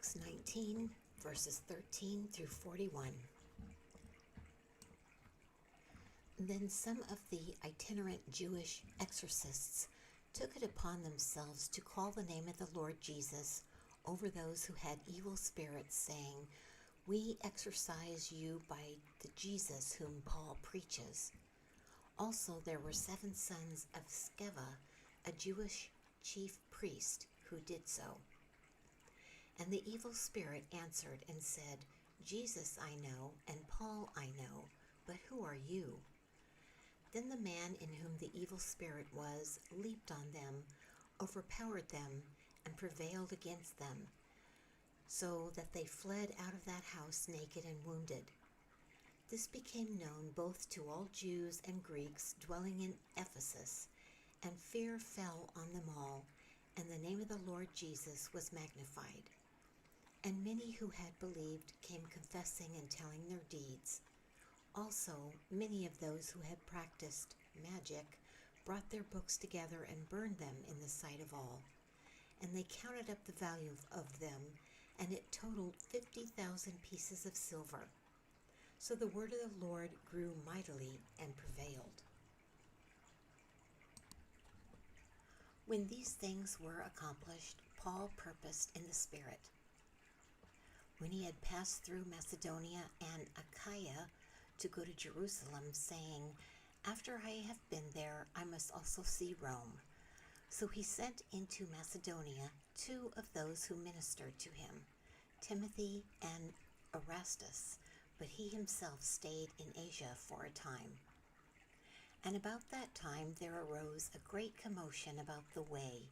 Acts 19, verses 13 through 41. Then some of the itinerant Jewish exorcists took it upon themselves to call the name of the Lord Jesus over those who had evil spirits, saying, "We exorcise you by the Jesus whom Paul preaches." Also there were 7 sons of Sceva, a Jewish chief priest, who did so. And the evil spirit answered and said, "Jesus I know, and Paul I know, but who are you?" Then the man in whom the evil spirit was leaped on them, overpowered them, and prevailed against them, so that they fled out of that house naked and wounded. This became known both to all Jews and Greeks dwelling in Ephesus, and fear fell on them all, and the name of the Lord Jesus was magnified. And many who had believed came confessing and telling their deeds. Also, many of those who had practiced magic brought their books together and burned them in the sight of all. And they counted up the value of them, and it totaled 50,000 pieces of silver. So the word of the Lord grew mightily and prevailed. When these things were accomplished, Paul purposed in the Spirit, when he had passed through Macedonia and Achaia, to go to Jerusalem, saying, "After I have been there, I must also see Rome." So he sent into Macedonia 2 of those who ministered to him, Timothy and Erastus, but he himself stayed in Asia for a time. And about that time there arose a great commotion about the way,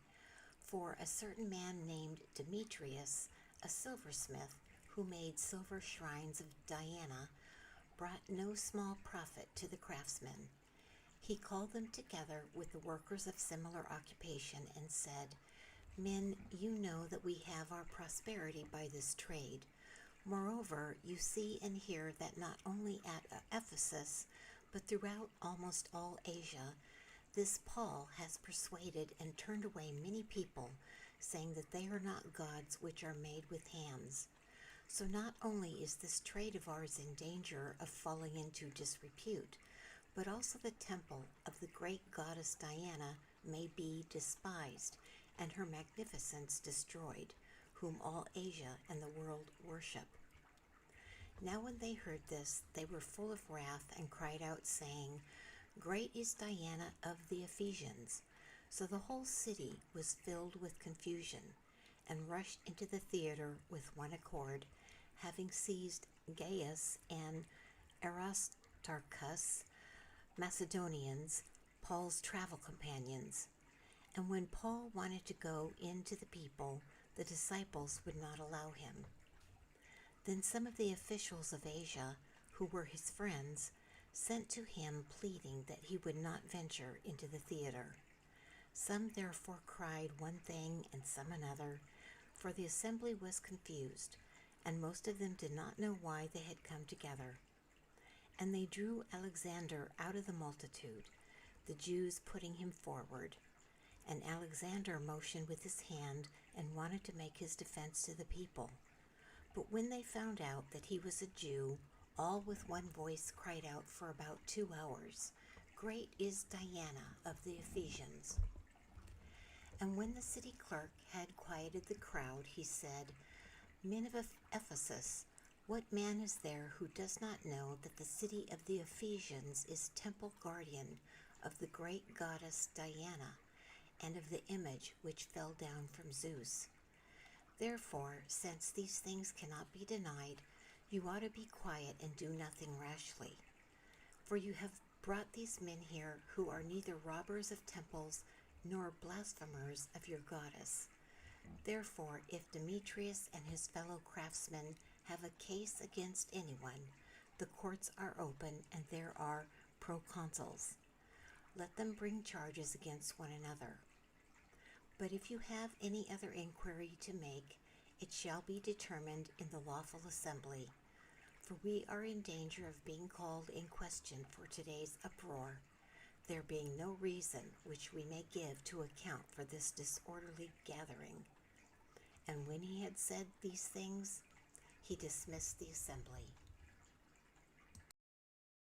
for a certain man named Demetrius, a silversmith, who made silver shrines of Diana, brought no small profit to the craftsmen. He called them together with the workers of similar occupation and said, "Men, you know that we have our prosperity by this trade. Moreover, you see and hear that not only at Ephesus, but throughout almost all Asia, this Paul has persuaded and turned away many people, saying that they are not gods which are made with hands. So not only is this trade of ours in danger of falling into disrepute, but also the temple of the great goddess Diana may be despised, and her magnificence destroyed, whom all Asia and the world worship." Now when they heard this, they were full of wrath and cried out, saying, "Great is Diana of the Ephesians." So the whole city was filled with confusion, and rushed into the theater with one accord, having seized Gaius and Aristarchus, Macedonians, Paul's travel companions. And when Paul wanted to go in to the people, the disciples would not allow him. Then some of the officials of Asia, who were his friends, sent to him pleading that he would not venture into the theater. Some therefore cried one thing and some another, for the assembly was confused, and most of them did not know why they had come together. And they drew Alexander out of the multitude, the Jews putting him forward. And Alexander motioned with his hand and wanted to make his defense to the people. But when they found out that he was a Jew, all with one voice cried out for about 2 hours, "Great is Diana of the Ephesians." And when the city clerk had quieted the crowd, he said, "Men of Ephesus, what man is there who does not know that the city of the Ephesians is temple guardian of the great goddess Diana, and of the image which fell down from Zeus? Therefore, since these things cannot be denied, you ought to be quiet and do nothing rashly. For you have brought these men here who are neither robbers of temples nor blasphemers of your goddess. Therefore, if Demetrius and his fellow craftsmen have a case against anyone, the courts are open and there are proconsuls. Let them bring charges against one another. But if you have any other inquiry to make, it shall be determined in the lawful assembly, for we are in danger of being called in question for today's uproar, there being no reason which we may give to account for this disorderly gathering." And when he had said these things, he dismissed the assembly.